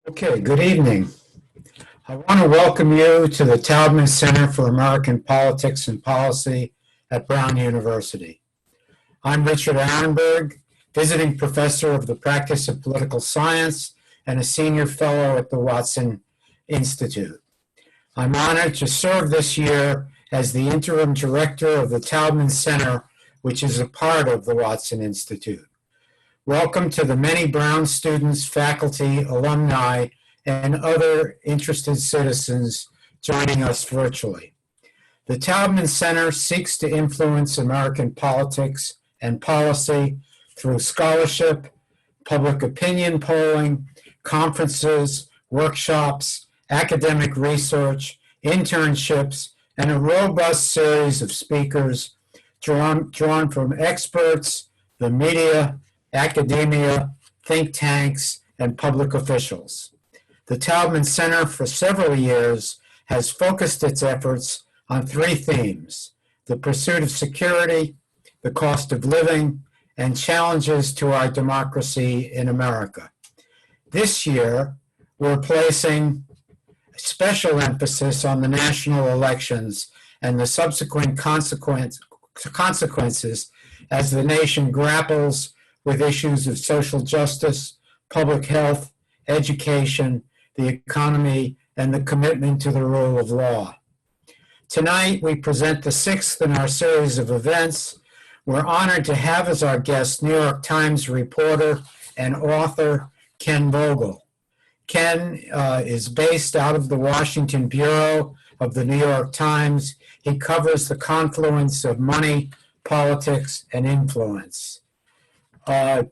Okay, good evening. I want to welcome you to the Taubman Center for American Politics and Policy at Brown University. I'm Richard Arenberg, visiting professor of the practice of political science and a senior fellow at the Watson Institute. I'm honored to serve this year as the interim director of the Taubman Center, which is a part of the Watson Institute. Welcome to the many Brown students, faculty, alumni, and other interested citizens joining us virtually. The Taubman Center seeks to influence American politics and policy through scholarship, public opinion polling, conferences, workshops, academic research, internships, and a robust series of speakers drawn from experts, the media, academia, think tanks, and public officials. The Taubman Center for several years has focused its efforts on three themes: the pursuit of security, the cost of living, and challenges to our democracy in America. This year, we're placing special emphasis on the national elections and the subsequent consequences as the nation grapples with issues of social justice, public health, education, the economy, and the commitment to the rule of law. Tonight, we present the sixth in our series of events. We're honored to have as our guest New York Times reporter and author Ken Vogel. Ken is based out of the Washington Bureau of the New York Times. He covers the confluence of money, politics, and influence. One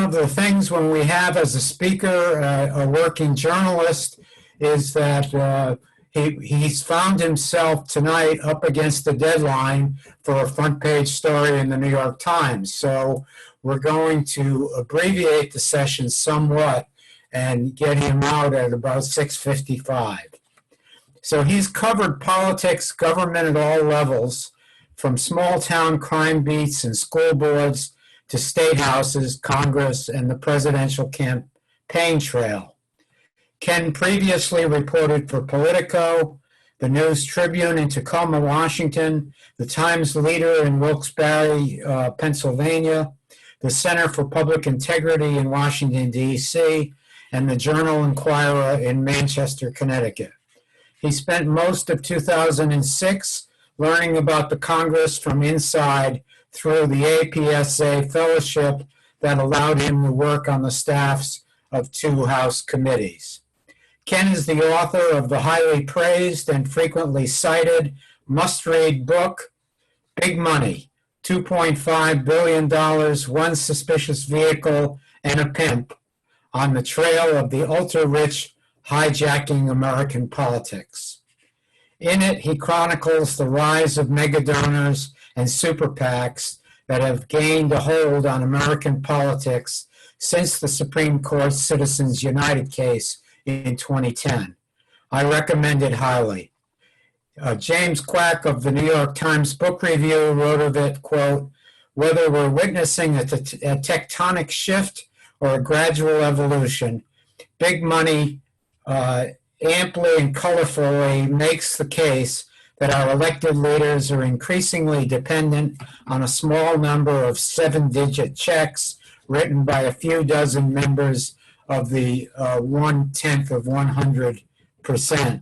of the things when we have as a speaker a working journalist is that he's found himself tonight up against the deadline for a front page story in the New York Times. So we're going to abbreviate the session somewhat and get him out at about 6:55. So he's covered politics, government at all levels, from small town crime beats and school boards to state houses, Congress, and the presidential campaign trail. Ken previously reported for Politico, the News Tribune in Tacoma, Washington, the Times Leader in Wilkes-Barre, Pennsylvania, the Center for Public Integrity in Washington, D.C., and the Journal-Inquirer in Manchester, Connecticut. He spent most of 2006 learning about the Congress from inside through the APSA fellowship that allowed him to work on the staffs of two House committees. Ken is the author of the highly praised and frequently cited must-read book, Big Money, $2.5 billion, One Suspicious Vehicle, and a Pimp, on the trail of the ultra-rich hijacking American politics. In it, he chronicles the rise of megadonors and super PACs that have gained a hold on American politics since the Supreme Court's Citizens United case in 2010. I recommend it highly. James Quack of the New York Times Book Review wrote of it, quote, "Whether we're witnessing a tectonic shift or a gradual evolution, Big Money amply and colorfully makes the case that our elected leaders are increasingly dependent on a small number of seven-digit checks written by a few dozen members of the 1/10 of 100%.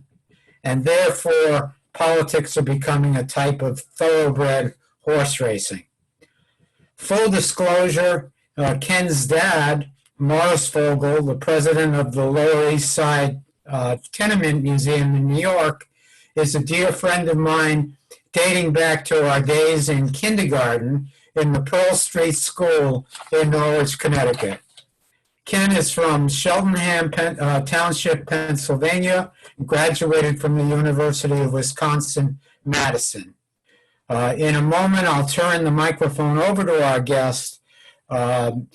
And therefore, politics are becoming a type of thoroughbred horse racing." Full disclosure, Ken's dad, Morris Vogel, the president of the Lower East Side Tenement Museum in New York, is a dear friend of mine dating back to our days in kindergarten in the Pearl Street School in Norwich, Connecticut. Ken is from Cheltenham Township, Pennsylvania, and graduated from the University of Wisconsin-Madison. In a moment, I'll turn the microphone over to our guest, and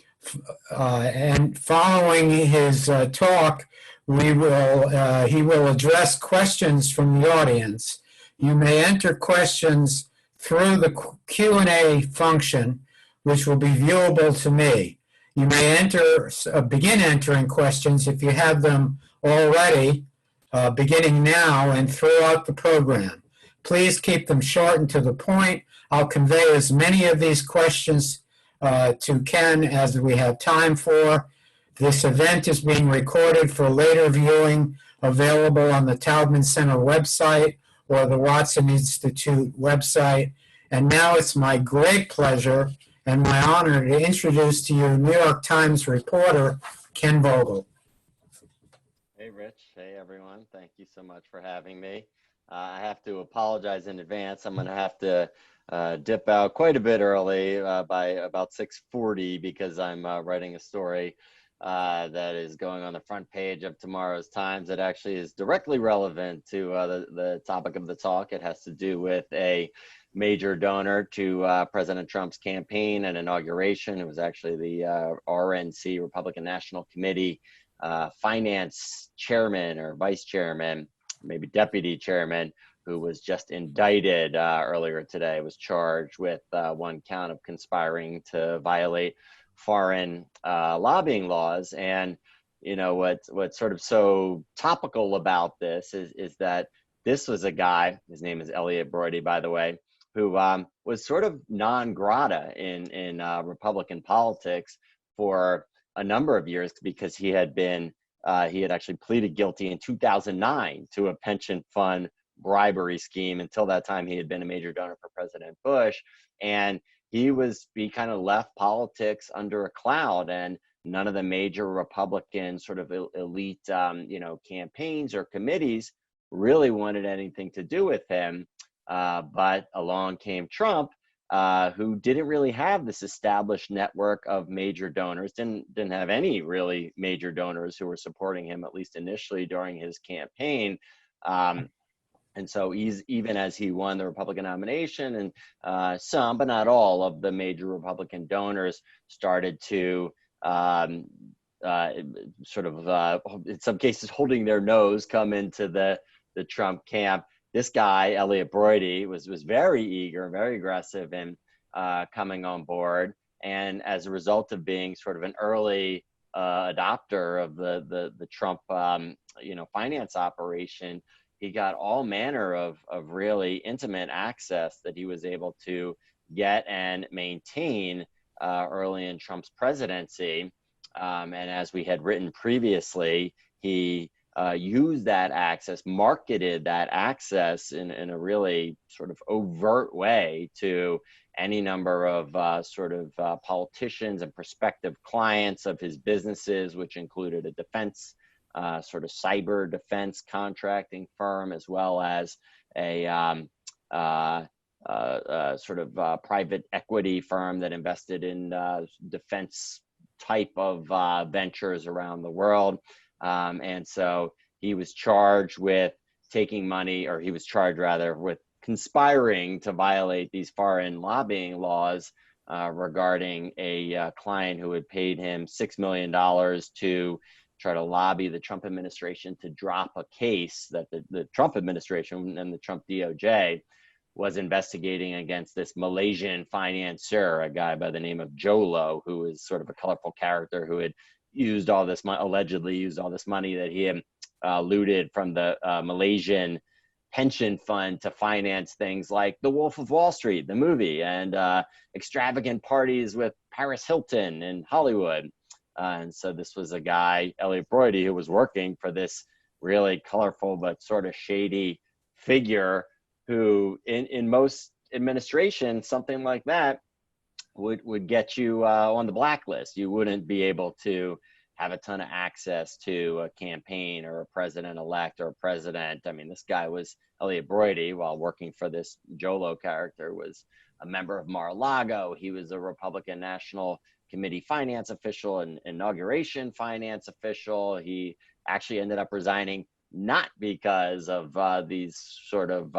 following his talk, he will address questions from the audience. You may enter questions through the Q&A function, which will be viewable to me. You may begin entering questions if you have them already, beginning now and throughout the program. Please keep them short and to the point. I'll convey as many of these questions to Ken as we have time for. This event is being recorded for later viewing, available on the Taubman Center website or the Watson Institute website. And now it's my great pleasure and my honor to introduce to you New York Times reporter Ken Vogel. Hey, Rich. Hey, everyone. Thank you so much for having me. I have to apologize in advance. I'm going to have to dip out quite a bit early by about 6:40 because I'm writing a story that is going on the front page of tomorrow's Times that actually is directly relevant to the topic of the talk. It has to do with a major donor to President Trump's campaign and inauguration. It was actually the RNC, Republican National Committee, finance chairman or vice chairman, maybe deputy chairman, who was just indicted earlier today, was charged with one count of conspiring to violate foreign lobbying laws. And you know what's sort of so topical about this is that this was a guy, his name is Elliot Broidy, by the way, who was sort of non grata in Republican politics for a number of years because he had actually pleaded guilty in 2009 to a pension fund bribery scheme. Until that time, he had been a major donor for President Bush, and he kind of left politics under a cloud, and none of the major Republican sort of elite, campaigns or committees really wanted anything to do with him. But along came Trump, who didn't really have this established network of major donors, didn't have any really major donors who were supporting him, at least initially during his campaign. And so even as he won the Republican nomination, and some, but not all, of the major Republican donors started to sort of, in some cases, holding their nose, come into the Trump camp. This guy, Elliot Broidy, was very eager, very aggressive in coming on board. And as a result of being sort of an early adopter of the Trump, finance operation, he got all manner of really intimate access that he was able to get and maintain early in Trump's presidency. And as we had written previously, he used that access, marketed that access in a really sort of overt way to any number of politicians and prospective clients of his businesses, which included a defense, sort of cyber defense contracting firm, as well as a private equity firm that invested in defense type of ventures around the world. And so he was charged with taking money, or he was charged rather with conspiring to violate these foreign lobbying laws regarding a client who had paid him $6 million to try to lobby the Trump administration to drop a case that the Trump administration and the Trump DOJ was investigating against this Malaysian financier, a guy by the name of Jolo, who was sort of a colorful character who had allegedly used all this money that he had looted from the Malaysian pension fund to finance things like The Wolf of Wall Street, the movie, and extravagant parties with Paris Hilton in Hollywood. And so this was a guy, Elliot Broidy, who was working for this really colorful but sort of shady figure who in most administrations, something like that would get you on the blacklist. You wouldn't be able to have a ton of access to a campaign or a president-elect or a president. I mean, this guy was Elliot Broidy, while working for this Jolo character, was a member of Mar-a-Lago. He was a Republican National Committee finance official and inauguration finance official. He actually ended up resigning not because of these sort of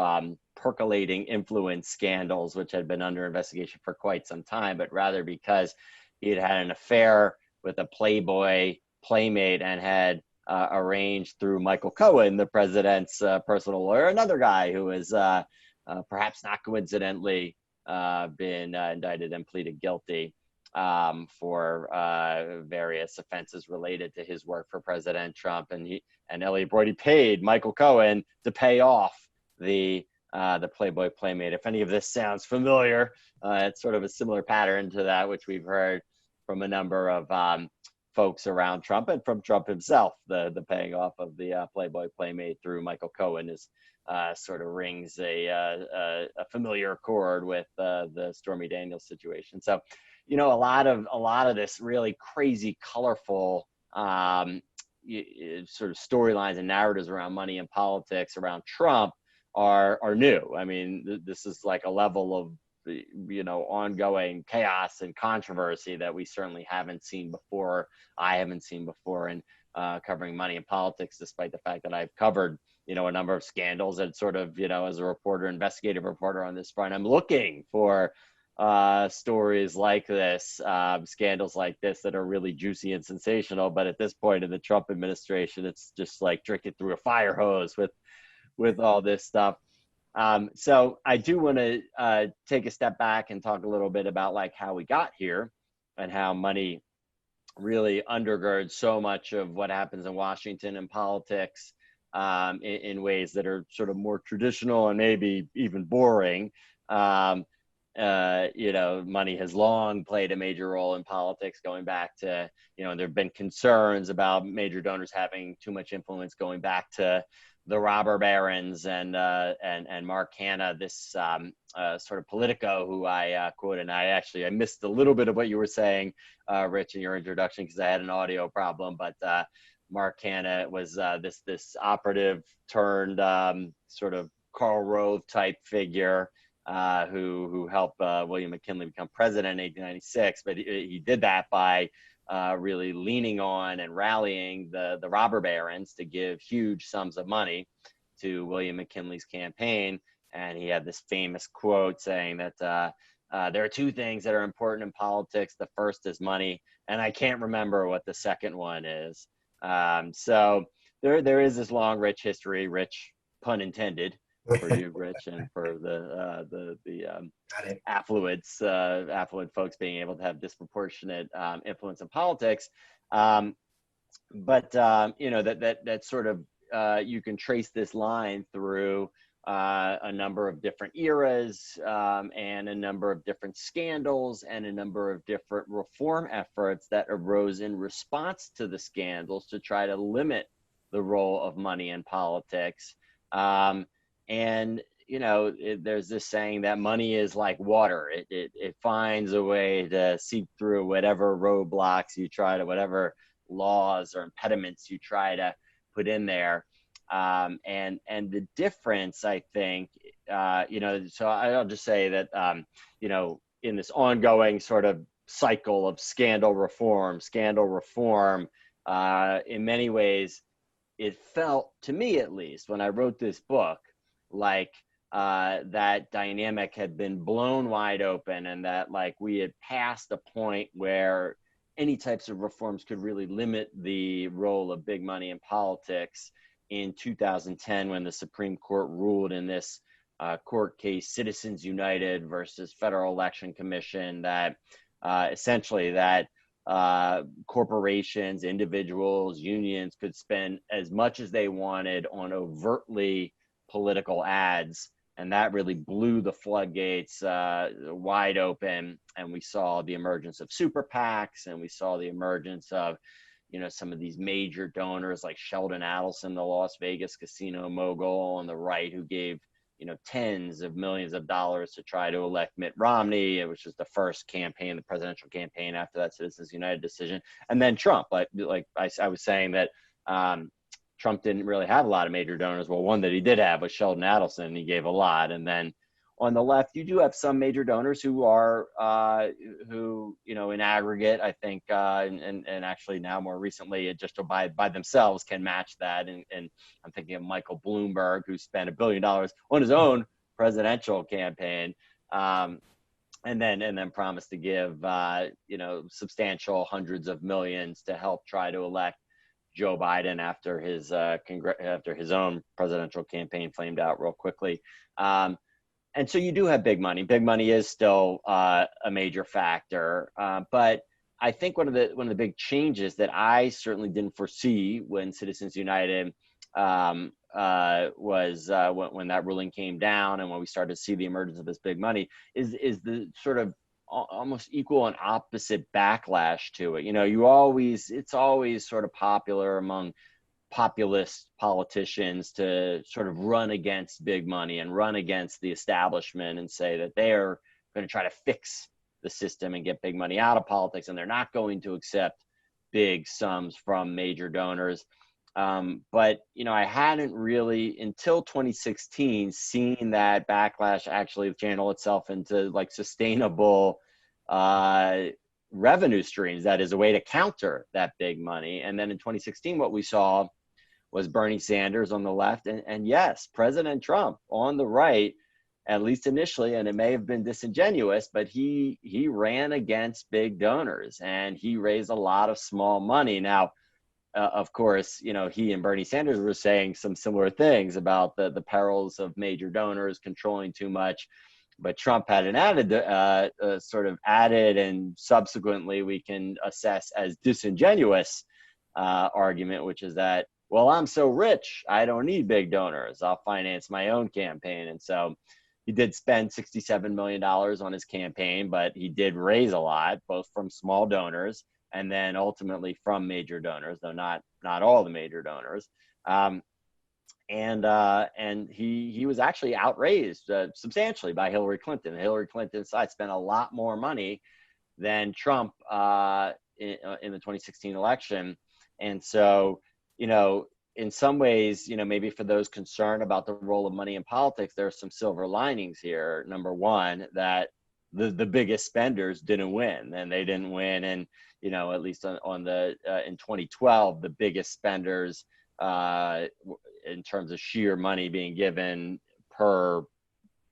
percolating influence scandals, which had been under investigation for quite some time, but rather because he had had an affair with a Playboy playmate and had arranged through Michael Cohen, the president's personal lawyer, another guy who was perhaps not coincidentally been indicted and pleaded guilty. for various offenses related to his work for President Trump, and Elliot Broidy paid Michael Cohen to pay off the Playboy Playmate. If any of this sounds familiar, it's sort of a similar pattern to that which we've heard from a number of folks around Trump and from Trump himself. The paying off of the Playboy Playmate through Michael Cohen is sort of rings a familiar chord with the Stormy Daniels situation. So, a lot of this really crazy, colorful sort of storylines and narratives around money and politics around Trump are new. I mean, this is like a level of ongoing chaos and controversy that we certainly haven't seen before. I haven't seen before in covering money and politics, despite the fact that I've covered a number of scandals and sort of as a reporter, investigative reporter on this front, I'm looking for stories like this, scandals like this that are really juicy and sensational. But at this point in the Trump administration, it's just like drinking through a fire hose with all this stuff. So I do want to take a step back and talk a little bit about like how we got here and how money really undergirds so much of what happens in Washington and politics in ways that are sort of more traditional and maybe even boring. Money has long played a major role in politics, going back to, there have been concerns about major donors having too much influence going back to the robber barons and Mark Hanna, this sort of Politico who I quoted. And I missed a little bit of what you were saying, Rich, in your introduction because I had an audio problem. But Mark Hanna was this operative turned sort of Karl Rove type figure who helped William McKinley become president in 1896. But he did that by really leaning on and rallying the robber barons to give huge sums of money to William McKinley's campaign. And he had this famous quote saying that there are two things that are important in politics. The first is money, and I can't remember what the second one is. So there is this long, rich history, rich pun intended, for you, Rich, and for the affluent folks being able to have disproportionate influence in politics. But that sort of you can trace this line through a number of different eras and a number of different scandals and a number of different reform efforts that arose in response to the scandals to try to limit the role of money in politics. There's this saying that money is like water. It finds a way to seep through whatever roadblocks you try to, whatever laws or impediments you try to put in there. And the difference, I think, so I'll just say that, in this ongoing sort of cycle of scandal reform, in many ways, it felt, to me at least, when I wrote this book, like that dynamic had been blown wide open and that like we had passed a point where any types of reforms could really limit the role of big money in politics in 2010 when the Supreme Court ruled in this court case, Citizens United versus Federal Election Commission, that essentially that corporations, individuals, unions could spend as much as they wanted on overtly political ads. And that really blew the floodgates wide open. And we saw the emergence of super PACs, and we saw the emergence of, some of these major donors like Sheldon Adelson, the Las Vegas casino mogul on the right, who gave, tens of millions of dollars to try to elect Mitt Romney, which was the first campaign, the presidential campaign after that Citizens United decision. And then Trump, like I was saying that Trump didn't really have a lot of major donors. Well, one that he did have was Sheldon Adelson. He gave a lot. And then on the left, you do have some major donors who are, in aggregate, I think, and actually now more recently, just by themselves can match that. And I'm thinking of Michael Bloomberg, who spent $1 billion on his own presidential campaign, and then promised to give, substantial hundreds of millions to help try to elect Joe Biden after his own presidential campaign flamed out real quickly. And so you do have big money. Big money is still a major factor, but I think one of the big changes that I certainly didn't foresee when Citizens United was when that ruling came down, and when we started to see the emergence of this big money, is the sort of almost equal and opposite backlash to it. It's always sort of popular among populist politicians to sort of run against big money and run against the establishment and say that they're going to try to fix the system and get big money out of politics, and they're not going to accept big sums from major donors. But I hadn't really until 2016 seen that backlash actually channel itself into like sustainable revenue streams. That is a way to counter that big money. And then in 2016, what we saw was Bernie Sanders on the left, and yes, President Trump on the right, at least initially, and it may have been disingenuous, but he ran against big donors and he raised a lot of small money. Now, of course, he and Bernie Sanders were saying some similar things about the perils of major donors controlling too much, but Trump had an added and subsequently we can assess as disingenuous argument, which is that, well, I'm so rich, I don't need big donors. I'll finance my own campaign. And so he did spend $67 million on his campaign, but he did raise a lot, both from small donors and then ultimately from major donors, though not all the major donors. And he was actually outraised substantially by Hillary Clinton. Hillary Clinton's side spent a lot more money than Trump in the 2016 election. And so, in some ways, maybe for those concerned about the role of money in politics, there are some silver linings here. Number one, that the biggest spenders didn't win, and they didn't win. And, at least in 2012, the biggest spenders in terms of sheer money being given per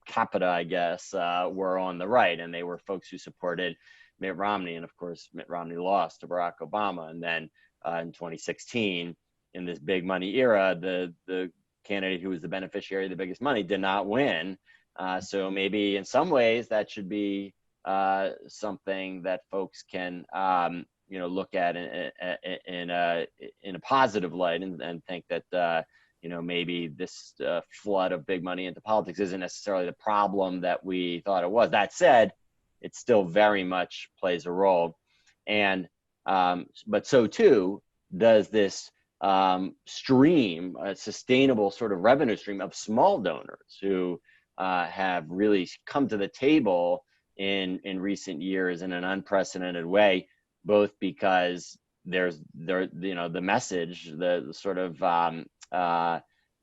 capita, I guess, were on the right. And they were folks who supported Mitt Romney. And of course, Mitt Romney lost to Barack Obama. And then in 2016, in this big money era, the candidate who was the beneficiary of the biggest money did not win. So maybe in some ways that should be something that folks can look at in a positive light and think that maybe this flood of big money into politics isn't necessarily the problem that we thought it was. That said, it still very much plays a role, and but so too does this stream, a sustainable sort of revenue stream of small donors who have really come to the table in recent years in an unprecedented way, both because there's the message, the sort of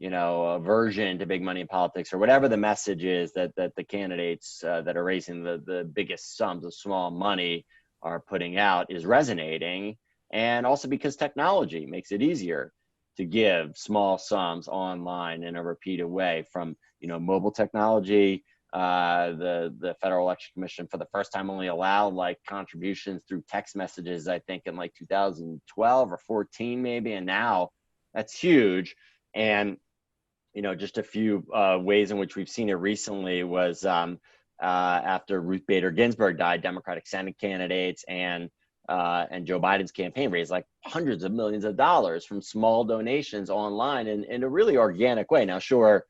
aversion to big money in politics, or whatever the message is that the candidates that are raising the biggest sums of small money are putting out is resonating. And also because technology makes it easier to give small sums online in a repeated way, from mobile technology. The Federal Election Commission for the first time only allowed like contributions through text messages, I think in like 2012 or 14 maybe, and now that's huge. And just a few ways in which we've seen it recently was after Ruth Bader Ginsburg died, Democratic Senate candidates and Joe Biden's campaign raised like hundreds of millions of dollars from small donations online in a really organic way. Now, sure,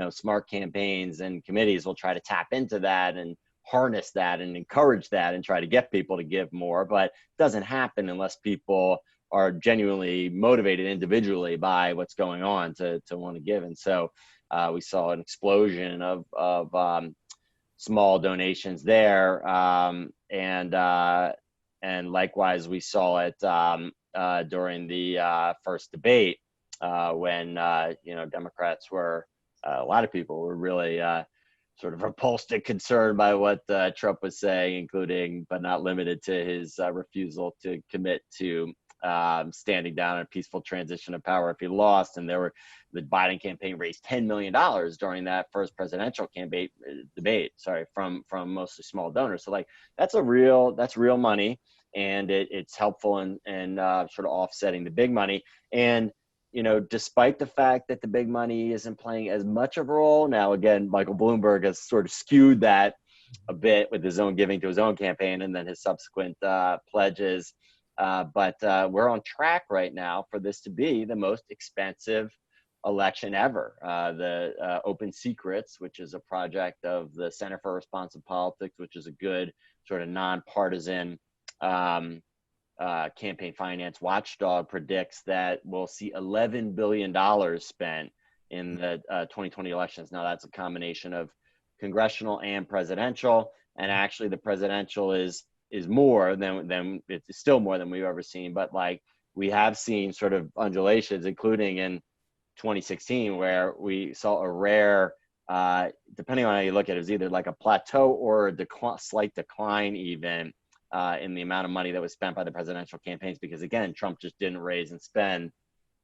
smart campaigns and committees will try to tap into that and harness that and encourage that and try to get people to give more, but it doesn't happen unless people are genuinely motivated individually by what's going on to want to give. And so we saw an explosion of small donations there, and likewise, we saw it during the first debate when Democrats were, a lot of people were really sort of repulsed and concerned by what Trump was saying, including but not limited to his refusal to commit to standing down a peaceful transition of power if he lost. And the Biden campaign raised $10 million during that first presidential debate, from mostly small donors. So like that's real money, and it's helpful in sort of offsetting the big money. And despite the fact that the big money isn't playing as much of a role now, again, Michael Bloomberg has sort of skewed that a bit with his own giving to his own campaign and then his subsequent pledges. But we're on track right now for this to be the most expensive election ever. The Open Secrets, which is a project of the Center for Responsive Politics, which is a good sort of nonpartisan campaign finance watchdog, predicts that we'll see $11 billion spent in the 2020 elections. Now, that's a combination of congressional and presidential, and actually the presidential is more than it's still more than we've ever seen, but like we have seen sort of undulations, including in 2016, where we saw a rare, depending on how you look at it, it was either like a plateau or a slight decline even in the amount of money that was spent by the presidential campaigns, because again, Trump just didn't raise and spend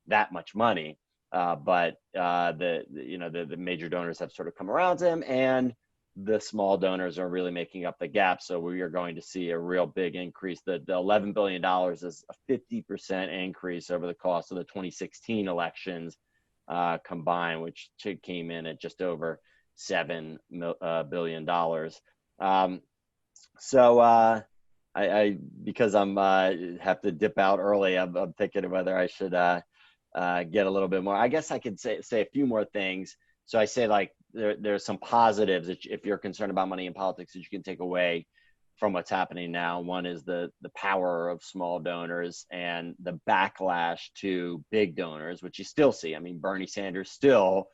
that much money. But the major donors have sort of come around him, and the small donors are really making up the gap. So we are going to see a real big increase. The $11 billion is a 50% increase over the cost of the 2016 elections combined, which came in at just over $7 billion. I because I'm have to dip out early, I'm thinking of whether I should get a little bit more. I guess I could say a few more things. So I say, like, there's some positives if you're concerned about money in politics that you can take away from what's happening now. One is the power of small donors and the backlash to big donors, which you still see. I mean, Bernie Sanders still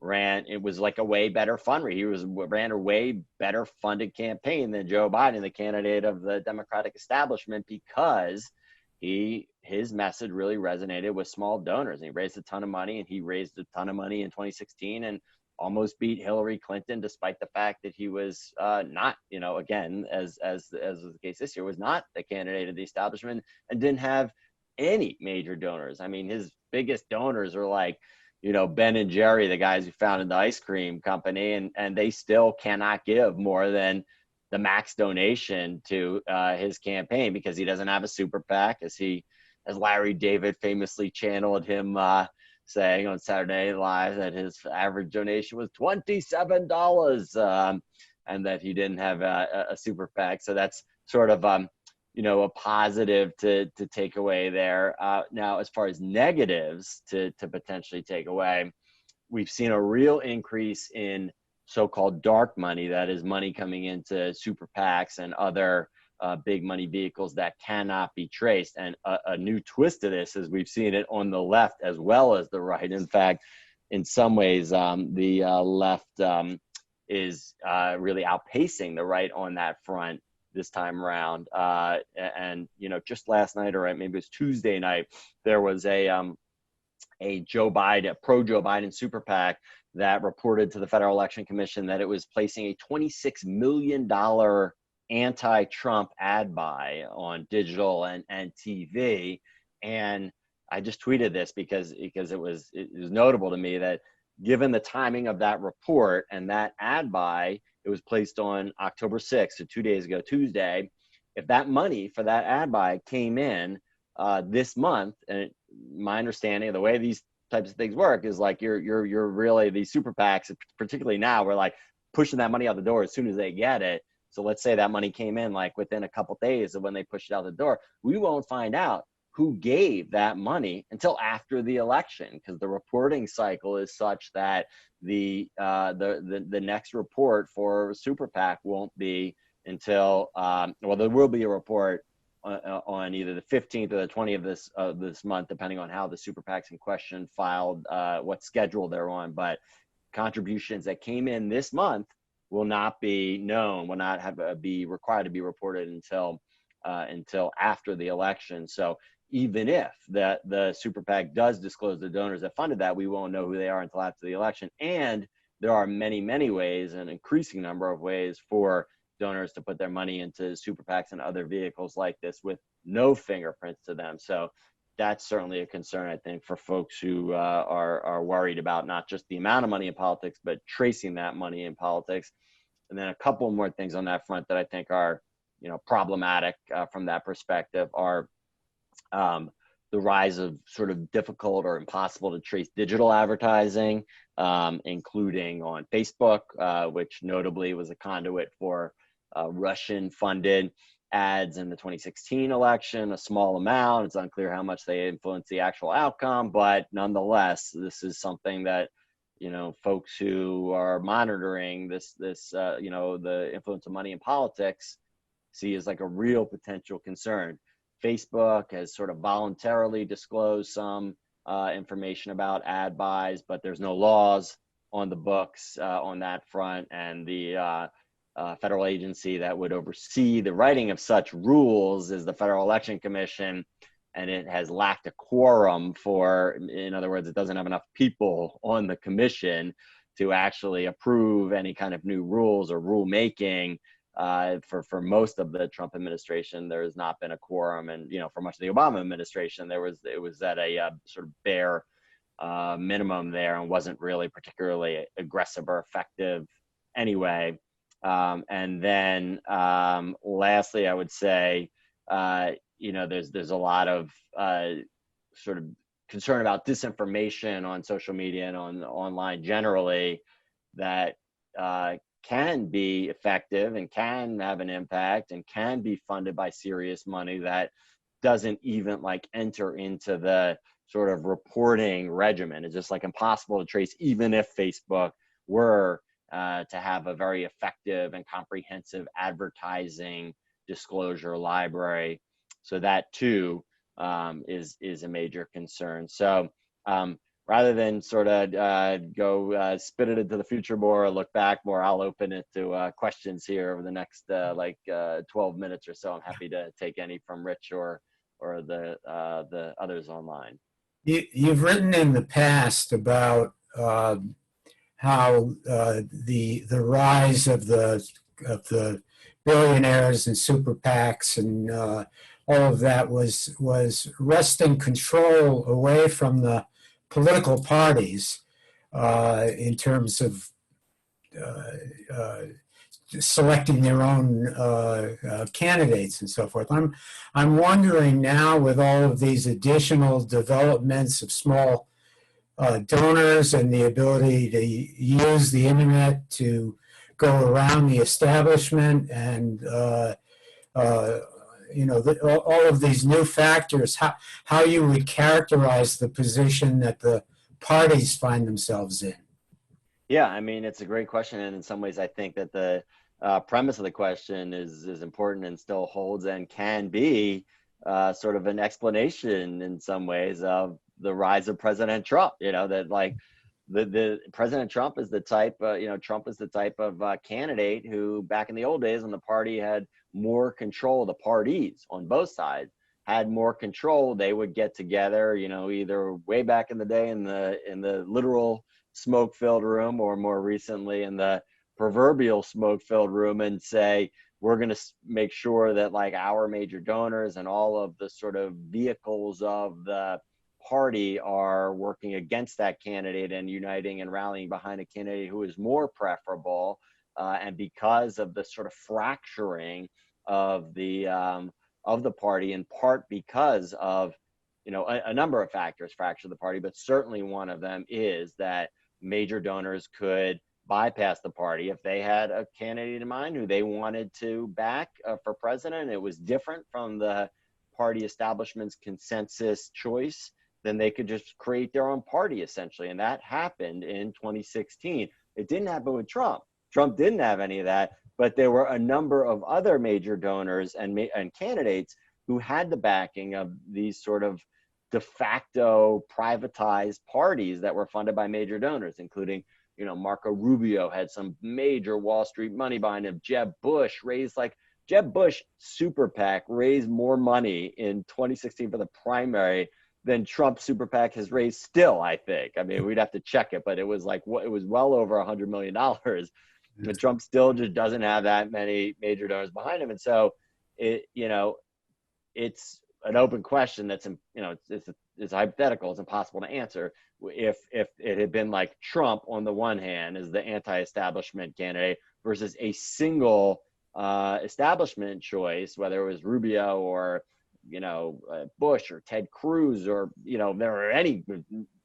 ran, it was like a way better fundraiser. He ran a way better funded campaign than Joe Biden, the candidate of the Democratic establishment, because his message really resonated with small donors. And he raised a ton of money, and he raised a ton of money in 2016 and almost beat Hillary Clinton, despite the fact that he was not, again, as was the case this year, was not the candidate of the establishment and didn't have any major donors. I mean, his biggest donors are like, Ben and Jerry, the guys who founded the ice cream company, and they still cannot give more than the max donation to his campaign, because he doesn't have a super PAC, as Larry David famously channeled him saying on Saturday Night Live that his average donation was $27, and that he didn't have a super PAC. So that's sort of a positive to take away there. Now, as far as negatives to potentially take away, we've seen a real increase in so-called dark money, that is money coming into super PACs and other big money vehicles that cannot be traced. And a new twist to this is we've seen it on the left as well as the right. In fact, in some ways, the left is really outpacing the right on that front this time around. And just last night, or maybe it was Tuesday night, there was a Joe Biden super PAC that reported to the Federal Election Commission that it was placing a $26 million anti-Trump ad buy on digital and TV. And I just tweeted this because it was notable to me that, given the timing of that report and that ad buy, it was placed on October 6th, so 2 days ago, Tuesday. If that money for that ad buy came in this month, and my understanding of the way these types of things work is like you're really, these super PACs, particularly now, we're like pushing that money out the door as soon as they get it. So let's say that money came in like within a couple days of when they pushed it out the door. We won't find out who gave that money until after the election, because the reporting cycle is such that the next report for super PAC won't be until there will be a report on either the 15th or the 20th of this month, depending on how the super PACs in question filed, what schedule they're on. But contributions that came in this month will not be known, will not be required to be reported until after the election. So even if the super PAC does disclose the donors that funded that, we won't know who they are until after the election. And there are many, many ways, an increasing number of ways, for donors to put their money into super PACs and other vehicles like this with no fingerprints to them. So that's certainly a concern, I think, for folks who are worried about not just the amount of money in politics, but tracing that money in politics. And then a couple more things on that front that I think are, problematic from that perspective are the rise of sort of difficult or impossible to trace digital advertising, including on Facebook, which notably was a conduit for Russian-funded ads in the 2016 election, a small amount. It's unclear how much they influenced the actual outcome, but nonetheless, this is something that, folks who are monitoring this, the influence of money in politics see as like a real potential concern. Facebook has sort of voluntarily disclosed some information about ad buys, but there's no laws on the books on that front. And the federal agency that would oversee the writing of such rules is the Federal Election Commission, and it has lacked a quorum for, in other words, it doesn't have enough people on the commission to actually approve any kind of new rules or rulemaking. For most of the Trump administration, there has not been a quorum, and for much of the Obama administration, it was at a sort of bare minimum there, and wasn't really particularly aggressive or effective anyway. And then lastly, I would say, there's a lot of sort of concern about disinformation on social media and online generally that can be effective and can have an impact and can be funded by serious money that doesn't even enter into the sort of reporting regimen. It's just impossible to trace, even if Facebook were to have a very effective and comprehensive advertising disclosure library. So that too is a major concern. So rather than sort of go spit it into the future more or look back more, I'll open it to questions here over the next 12 minutes or so. I'm happy to take any from Rich or the others online. You've written in the past about how the rise of the billionaires and super PACs and all of that was wresting control away from the political parties in terms of selecting their own candidates and so forth. I'm wondering now, with all of these additional developments of small donors and the ability to use the internet to go around the establishment and all of these new factors, how you would characterize the position that the parties find themselves in. Yeah, I mean, it's a great question, and in some ways I think that the premise of the question is important and still holds and can be sort of an explanation in some ways of the rise of President Trump. That the President Trump is the type, Trump is the type of candidate who, back in the old days when the party had more control, the parties on both sides had more control, they would get together, either way back in the day in the literal smoke-filled room, or more recently in the proverbial smoke-filled room, and say, we're going to make sure that our major donors and all of the sort of vehicles of the party are working against that candidate and uniting and rallying behind a candidate who is more preferable. And because of the sort of fracturing of the party, in part because of a number of factors fracture the party, but certainly one of them is that major donors could bypass the party if they had a candidate in mind who they wanted to back for president. It was different from the party establishment's consensus choice. Then they could just create their own party, essentially. And that happened in 2016. It didn't happen with Trump. Trump didn't have any of that, but there were a number of other major donors and candidates who had the backing of these sort of de facto privatized parties that were funded by major donors, including, Marco Rubio had some major Wall Street money behind him. Jeb Bush super PAC raised more money in 2016 for the primary than Trump's super PAC has raised still, I think. I mean, we'd have to check it, but it was it was well over $100 million. But Trump still just doesn't have that many major donors behind him. And so it's an open question that's, it's hypothetical. It's impossible to answer. If it had been Trump on the one hand as the anti-establishment candidate versus a single establishment choice, whether it was Rubio or Bush or Ted Cruz or, there are any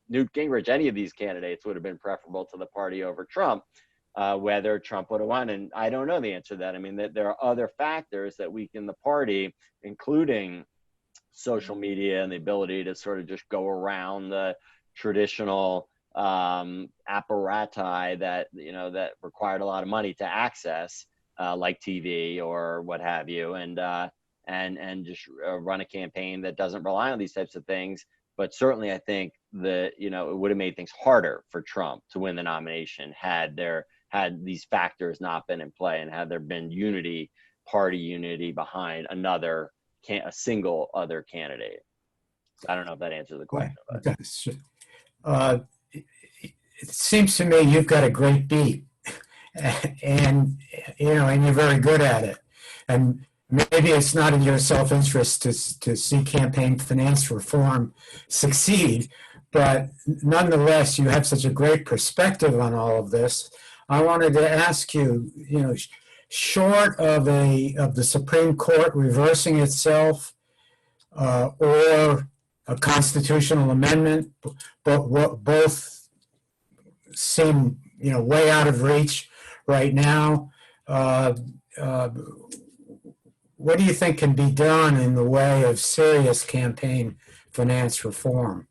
Newt Gingrich, any of these candidates would have been preferable to the party over Trump, whether Trump would have won. And I don't know the answer to that. I mean, there are other factors that weaken the party, including social media and the ability to sort of just go around the traditional apparati that required a lot of money to access, like TV or what have you, and just run a campaign that doesn't rely on these types of things. But certainly, I think that it would have made things harder for Trump to win the nomination had these factors not been in play, and had there been party unity behind a single other candidate. I don't know if that answers the question. It seems to me you've got a great beat, and you're very good at it. And maybe it's not in your self-interest to see campaign finance reform succeed, but nonetheless, you have such a great perspective on all of this. I wanted to ask you, short of the Supreme Court reversing itself or a constitutional amendment, but both seem way out of reach right now. What do you think can be done in the way of serious campaign finance reform?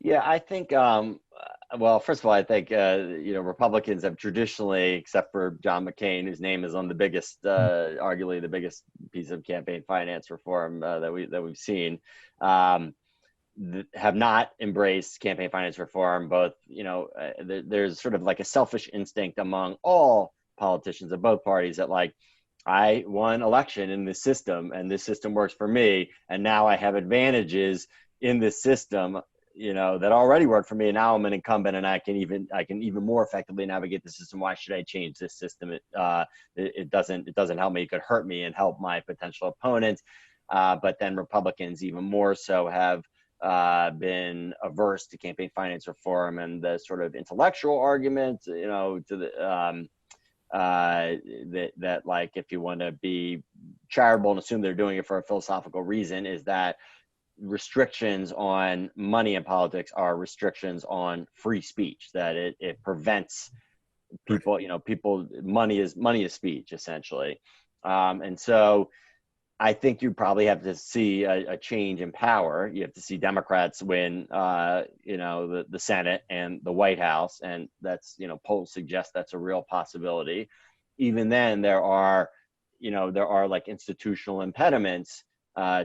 Yeah, I think, well, first of all, I think, Republicans have traditionally, except for John McCain, whose name is on the biggest, arguably the biggest piece of campaign finance reform that we've seen, have not embraced campaign finance reform. Both, there's sort of like a selfish instinct among all politicians of both parties that, like, I won election in this system and this system works for me, and now I have advantages in this system that already work for me, and now I'm an incumbent and I can even more effectively navigate the system. Why should I change this system? It doesn't help me. It could hurt me and help my potential opponents. But then Republicans even more so have been averse to campaign finance reform, and the sort of intellectual argument, to the that like, if you want to be charitable and assume they're doing it for a philosophical reason, is that restrictions on money in politics are restrictions on free speech, that it prevents people, money is speech, essentially. And so I think you probably have to see a change in power. You have to see Democrats win, the Senate and the White House, and that's, polls suggest that's a real possibility. Even then, there are like institutional impediments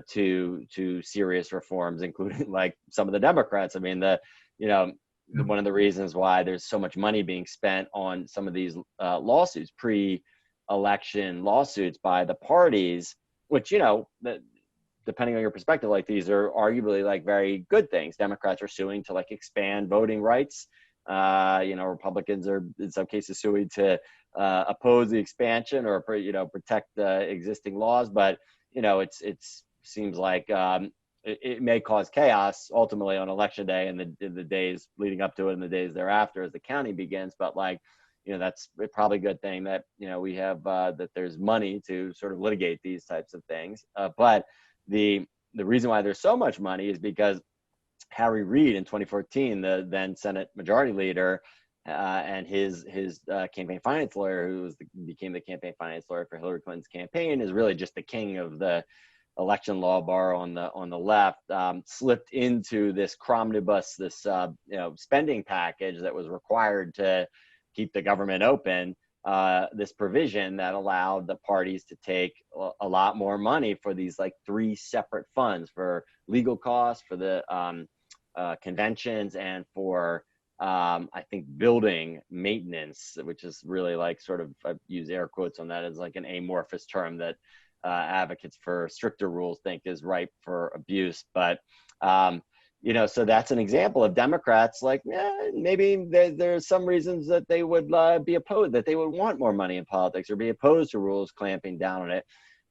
to serious reforms, including like some of the Democrats. I mean, one of the reasons why there's so much money being spent on some of these lawsuits, pre-election lawsuits by the parties, which, depending on your perspective, like, these are arguably like very good things. Democrats are suing to like expand voting rights. Republicans are in some cases suing to oppose the expansion or, protect the existing laws. But, it seems like it may cause chaos ultimately on election day and the days leading up to it and the days thereafter as the counting begins. But like, that's probably a good thing that, we have, that there's money to sort of litigate these types of things. But the reason why there's so much money is because Harry Reid in 2014, the then Senate Majority Leader, and his campaign finance lawyer, who became the campaign finance lawyer for Hillary Clinton's campaign, is really just the king of the election law bar on the left, slipped into this cromnibus, this spending package that was required to keep the government open, this provision that allowed the parties to take a lot more money for these like 3 separate funds, for legal costs, for the conventions, and for I think building maintenance, which is really like sort of, I use air quotes on that as like an amorphous term that advocates for stricter rules think is ripe for abuse. But so that's an example of Democrats like, maybe there's some reasons that they would be opposed, that they would want more money in politics or be opposed to rules clamping down on it.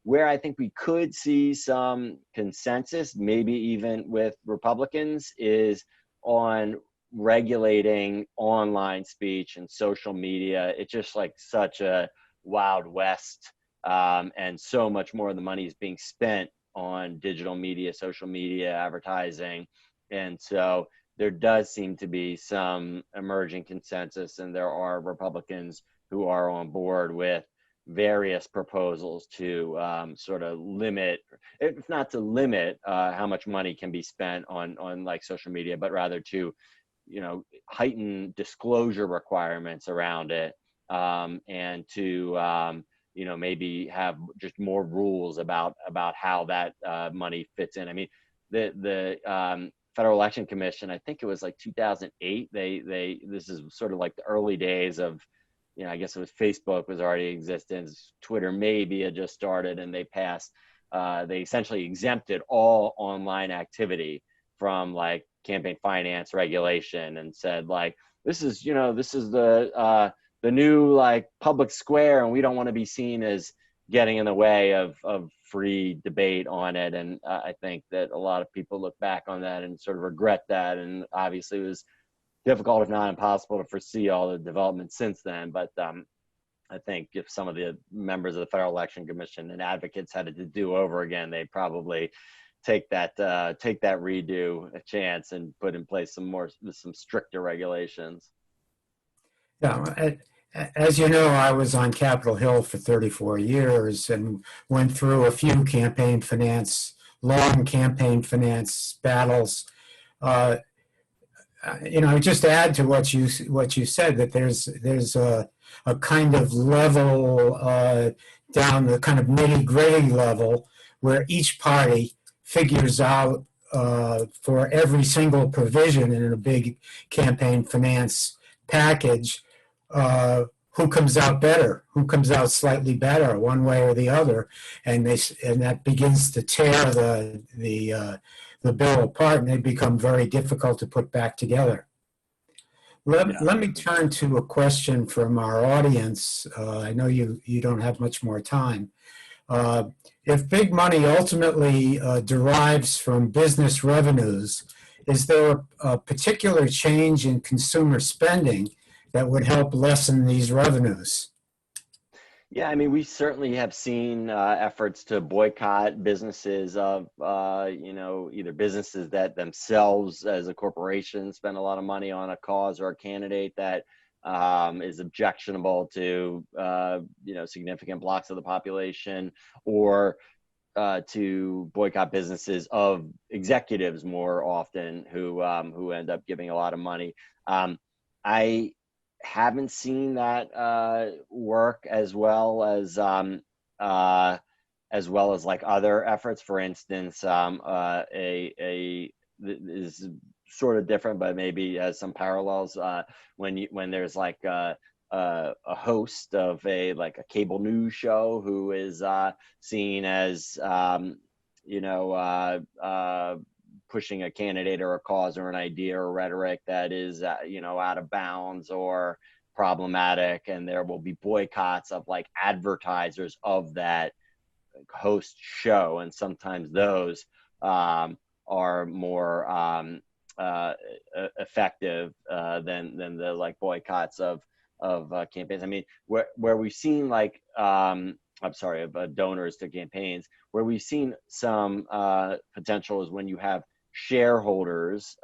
Where I think we could see some consensus, maybe even with Republicans, is on regulating online speech and social media. It's just like such a wild west, and so much more of the money is being spent on digital media, social media, advertising. And so there does seem to be some emerging consensus, and there are Republicans who are on board with various proposals to sort of limit, if not to limit, how much money can be spent on like social media, but rather to, heighten disclosure requirements around it, and to maybe have just more rules about how that money fits in. I mean, the Federal Election Commission, I think it was like 2008. This is sort of like the early days of, I guess it was Facebook was already in existence, Twitter maybe had just started, and they essentially exempted all online activity from like campaign finance regulation, and said like, this is the new like public square, and we don't want to be seen as getting in the way of free debate on it. And I think that a lot of people look back on that and sort of regret that. And obviously it was difficult, if not impossible, to foresee all the developments since then. But I think if some of the members of the Federal Election Commission and advocates had it to do over again, they'd probably take that redo a chance and put in place some stricter regulations. Yeah, as you know, I was on Capitol Hill for 34 years and went through a few long campaign finance battles. Just add to what you said, that there's a kind of level down the kind of nitty-gritty level where each party figures out for every single provision in a big campaign finance package, who comes out better, who comes out slightly better, one way or the other, and that begins to tear the bill apart, and they become very difficult to put back together. Let me turn to a question from our audience. I know you don't have much more time. If big money ultimately derives from business revenues, is there a particular change in consumer spending that would help lessen these revenues? Yeah, I mean, we certainly have seen efforts to boycott businesses of, either businesses that themselves as a corporation spend a lot of money on a cause or a candidate that is objectionable to, significant blocks of the population, or to boycott businesses of executives more often who end up giving a lot of money. I haven't seen that work as well as like other efforts. For instance, is sort of different, but maybe has some parallels. When there's like a host of a cable news show who is seen as pushing a candidate or a cause or an idea or rhetoric that is, out of bounds or problematic, and there will be boycotts of like advertisers of that host show, and sometimes those are more effective than the like boycotts of campaigns. I mean, where we've seen donors to campaigns, where we've seen some potential is when you have shareholders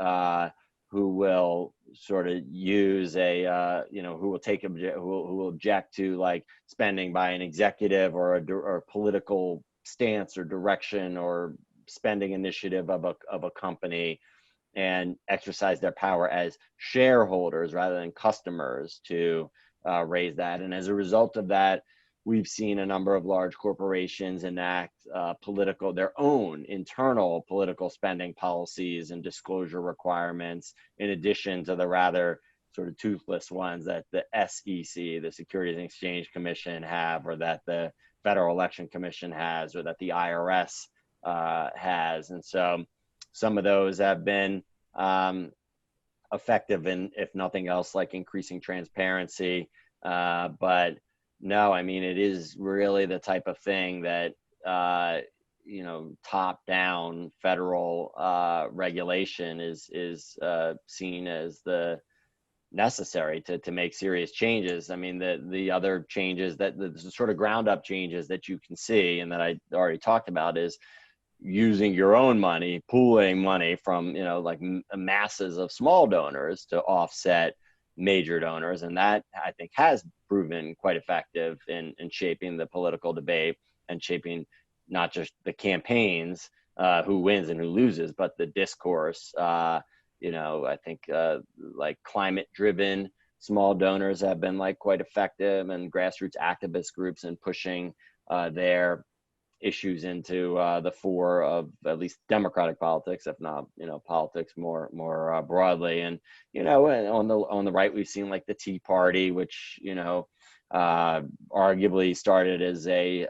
who will sort of use who will object to like spending by an executive or a political stance or direction or spending initiative of a company, and exercise their power as shareholders rather than customers to raise that. And as a result of that, we've seen a number of large corporations enact their own internal political spending policies and disclosure requirements, in addition to the rather sort of toothless ones that the SEC, the Securities and Exchange Commission, have, or that the Federal Election Commission has, or that the IRS has. And so some of those have been effective in, if nothing else, like increasing transparency. But no, I mean, it is really the type of thing that, top-down federal regulation is seen as the necessary to make serious changes. I mean, the other changes, that the sort of ground-up changes that you can see and that I already talked about, is using your own money, pooling money from, like masses of small donors to offset major donors. And that, I think, has proven quite effective in shaping the political debate and shaping not just the campaigns, who wins and who loses, but the discourse. I think like climate-driven small donors have been like quite effective, and grassroots activist groups in pushing their issues into the fore of at least democratic politics, if not politics more broadly. And on the right, we've seen like the Tea Party, which arguably started as a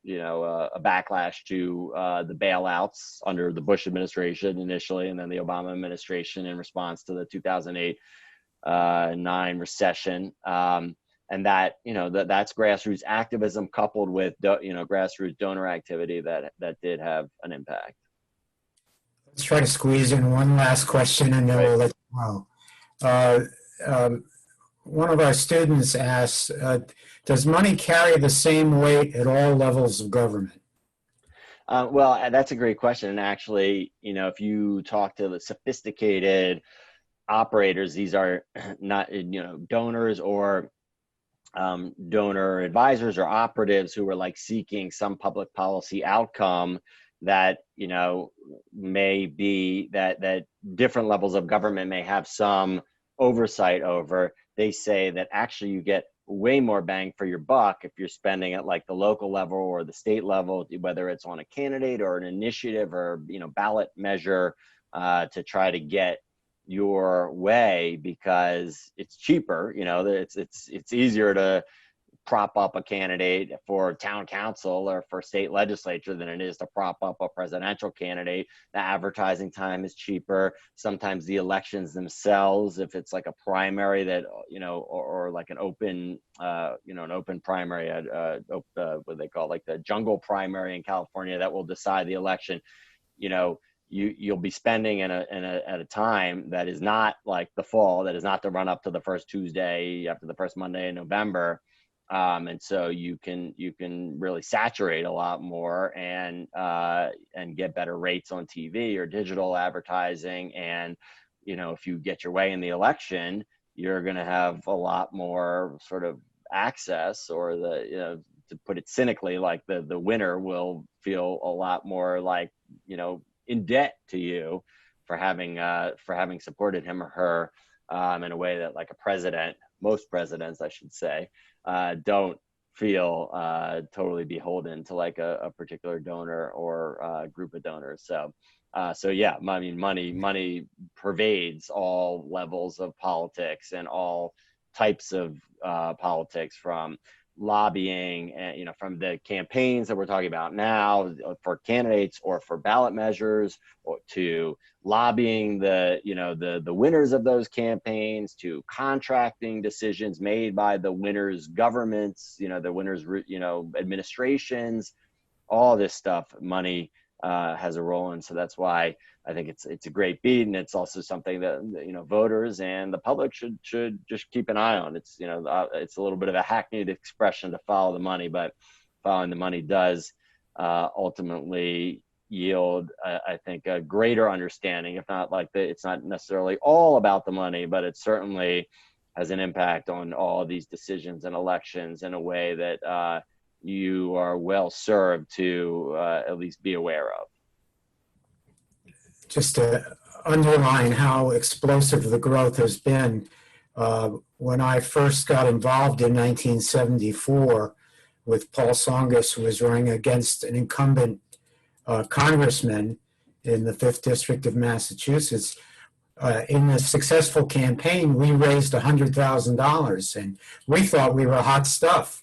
backlash to the bailouts under the Bush administration initially, and then the Obama administration in response to the 2008-9 recession. And that, that's grassroots activism coupled with, grassroots donor activity that did have an impact. Let's try to squeeze in one last question, and then we'll let you go. One of our students asks, does money carry the same weight at all levels of government? Well, that's a great question. And actually, if you talk to the sophisticated operators, these are not, donors or donor advisors or operatives who are like seeking some public policy outcome that may be that different levels of government may have some oversight over. They say that actually you get way more bang for your buck if you're spending at like the local level or the state level, whether it's on a candidate or an initiative or ballot measure to try to get your way, because it's cheaper. It's easier to prop up a candidate for town council or for state legislature than it is to prop up a presidential candidate. The advertising time is cheaper. Sometimes the elections themselves, if it's like a primary that, or like an open, an open primary, what they call like the jungle primary in California that will decide the election, you'll be spending at a time that is not like the fall, that is not the run up to the first Tuesday after the first Monday in November. And so you can really saturate a lot more and get better rates on TV or digital advertising. And, if you get your way in the election, you're going to have a lot more sort of access, or to put it cynically, like the winner will feel a lot more like, in debt to you for having supported him or her in a way that like most presidents, I should say, don't feel totally beholden to like a particular donor or group of donors. So yeah, I mean, money pervades all levels of politics and all types of politics, from lobbying and from the campaigns that we're talking about now for candidates or for ballot measures, or to lobbying the winners of those campaigns, to contracting decisions made by the winners' governments, the winners' administrations. All this stuff, money has a role in. So that's why I think it's a great beat, and it's also something that voters and the public should just keep an eye on. It's it's a little bit of a hackneyed expression to follow the money, but following the money does ultimately yield, I think, a greater understanding. If not like it's not necessarily all about the money, but it certainly has an impact on all these decisions and elections in a way that you are well served to at least be aware of. Just to underline how explosive the growth has been, when I first got involved in 1974 with Paul Tsongas, who was running against an incumbent congressman in the 5th District of Massachusetts, in a successful campaign, we raised $100,000, and we thought we were hot stuff.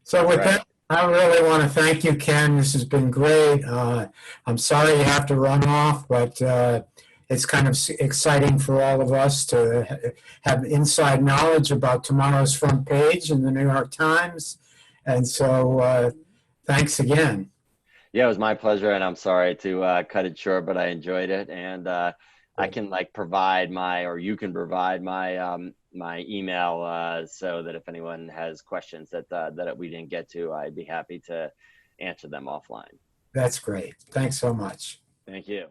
So with that, I really want to thank you, Ken. This has been great. I'm sorry you have to run off, but it's kind of exciting for all of us to have inside knowledge about tomorrow's front page in the New York Times. And so thanks again. Yeah, it was my pleasure, and I'm sorry to cut it short, but I enjoyed it. And I can provide you can provide my email so that if anyone has questions that we didn't get to, I'd be happy to answer them offline. That's great. Thanks so much. Thank you.